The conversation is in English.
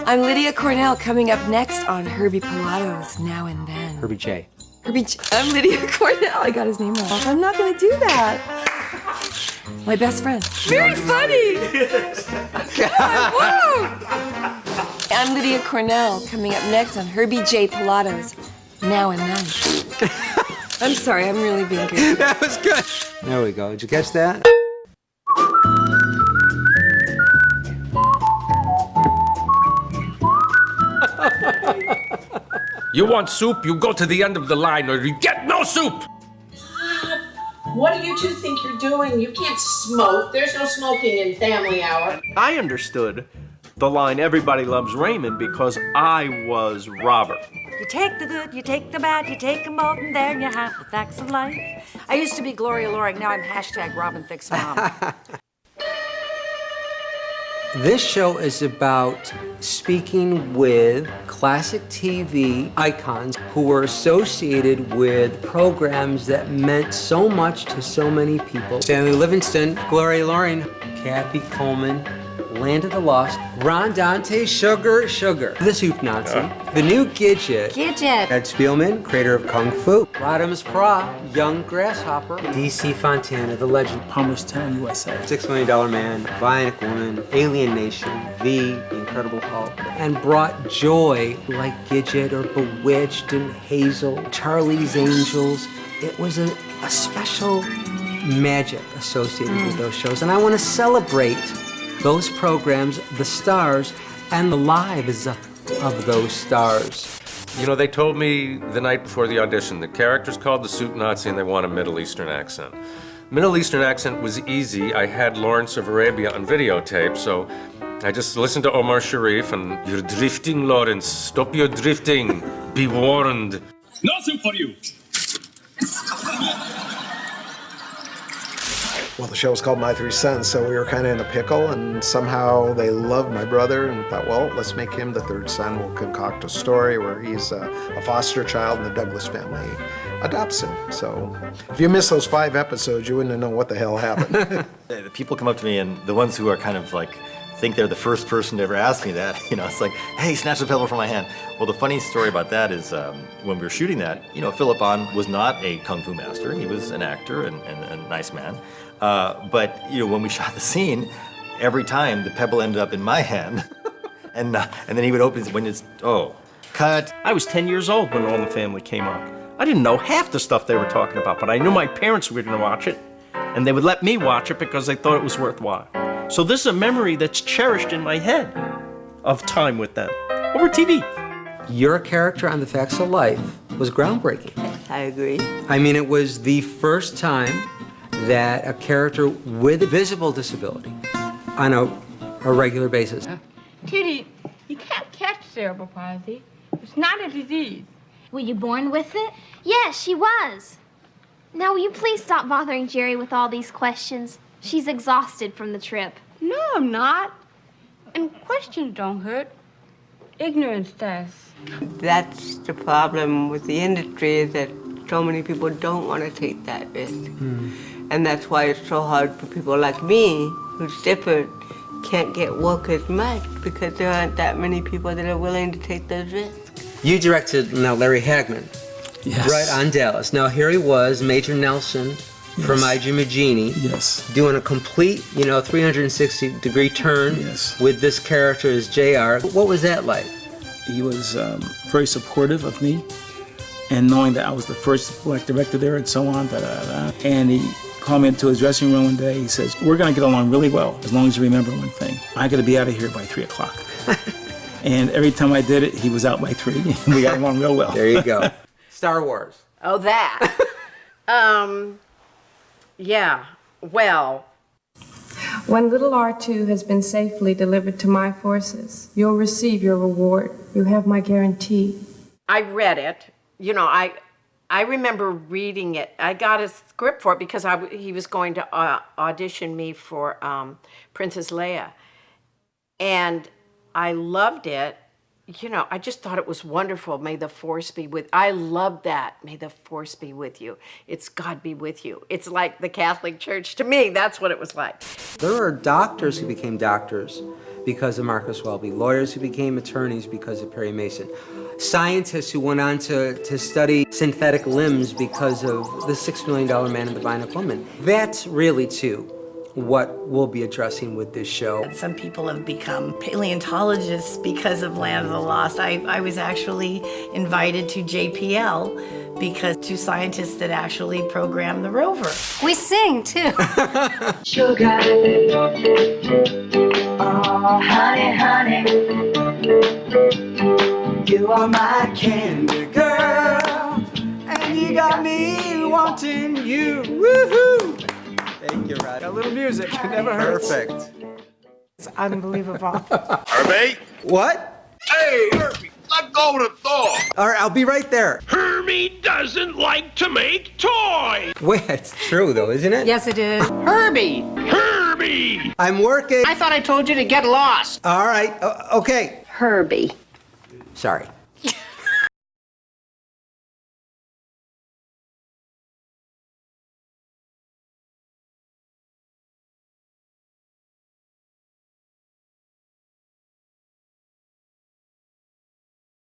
I'm Lydia Cornell, coming up next on Herbie Pilato's Now and Then. Herbie J. I'm Lydia Cornell. I got his name wrong. I'm not gonna do that. My best friend. Very funny. Whoa. I'm Lydia Cornell, coming up next on Herbie J. Pilato's Now and Then. I'm sorry, I'm really being good. That was good. There we go. Did you catch that? You want soup, you go to the end of the line, or you get no soup! What do you two think you're doing? You can't smoke. There's no smoking in family hour. I understood the line "Everybody loves Raymond" because I was Robert. You take the good, you take the bad, you take them both, and there you have the facts of life. I used to be Gloria Loring, now I'm hashtag Robin Thicke's mom. This show is about speaking with classic TV icons who were associated with programs that meant so much to so many people. Stanley Livingston, Gloria Loring, Kathy Coleman, Land of the Lost, Ron Dante, Sugar, the Soup Nazi, the new Gidget, Ed Spielman, creator of Kung Fu, Rodimus Pra, Young Grasshopper, DC Fontana, the legend, Palmerstown, USA, $6 Million Man, Bionic Woman, Alien Nation, The Incredible Hulk, and brought joy like Gidget or Bewitched and Hazel, Charlie's Angels. It was a special magic associated with those shows, and I want to celebrate those programs, the stars, and the lives of those stars. You know, they told me the night before the audition, the character's called the Soup Nazi and they want a Middle Eastern accent. Middle Eastern accent was easy. I had Lawrence of Arabia on videotape, so I just listened to Omar Sharif and, "You're drifting, Lawrence. Stop your drifting. Be warned." No soup for you. Well, the show was called My Three Sons, so we were kind of in a pickle, and somehow they loved my brother and thought, well, let's make him the third son. We'll concoct a story where he's a foster child and the Douglas family adopts him. So if you missed those 5 episodes, you wouldn't have known what the hell happened. The people come up to me, and the ones who are kind of like, think they're the first person to ever ask me that, you know, it's like, hey, snatch the pebble from my hand. Well, the funny story about that is when we were shooting that, you know, Philip Ahn was not a kung fu master. He was an actor and a nice man. But, you know, when we shot the scene, every time the pebble ended up in my hand, and then he would open it when it's, oh, cut. I was 10 years old when All in the Family came out. I didn't know half the stuff they were talking about, but I knew my parents were going to watch it, and they would let me watch it because they thought it was worthwhile. So this is a memory that's cherished in my head of time with them over TV. Your character on The Facts of Life was groundbreaking. I agree. I mean, it was the first time that a character with a visible disability on a regular basis. Kitty, you can't catch cerebral palsy. It's not a disease. Were you born with it? Yes, she was. Now, will you please stop bothering Jerry with all these questions? She's exhausted from the trip. No, I'm not. And questions don't hurt. Ignorance does. That's the problem with the industry, is that so many people don't want to take that risk. And that's why it's so hard for people like me, who's different, can't get work as much, because there aren't that many people that are willing to take those risks. You directed now Larry Hagman, Yes. right on Dallas. Now here he was, Major Nelson from I, Jim and Jeannie, doing a complete, 360-degree turn with this character as JR. What was that like? He was very supportive of me, and knowing that I was the first black director there and so on, and he called me into his dressing room one day. He says, "We're going to get along really well as long as you remember one thing. I got to be out of here by 3 o'clock." And every time I did it, he was out by 3. And we got along real well. There you go. Star Wars. Oh, that. Yeah, well. When little R2 has been safely delivered to my forces, you'll receive your reward. You have my guarantee. I read it. You know, I remember reading it. I got a script for it because he was going to audition me for Princess Leia. And I loved it. You know, I just thought it was wonderful. May the force be with. I love that. May the force be with you. It's God be with you. It's like the Catholic Church. To me, that's what it was like. There are doctors who became doctors because of Marcus Welby, lawyers who became attorneys because of Perry Mason, scientists who went on to study synthetic limbs because of the $6 Million Man and the Bionic Woman. That's really, too, what we'll be addressing with this show. Some people have become paleontologists because of Land of the Lost. I was actually invited to JPL because two scientists that actually programmed the rover. We sing, too. Sugar. Oh, honey, honey. You are my candy girl. And you got me wanting you. Woohoo! Thank you, Rod. A little music, never hurts. Perfect. It's unbelievable. Herbie? What? Hey, Herbie, let go of the door. All right, I'll be right there. Herbie doesn't like to make toys. Wait, it's true, though, isn't it? Yes, it is. Herbie! Herbie! I'm working. I thought I told you to get lost. All right, okay. Herbie. Sorry.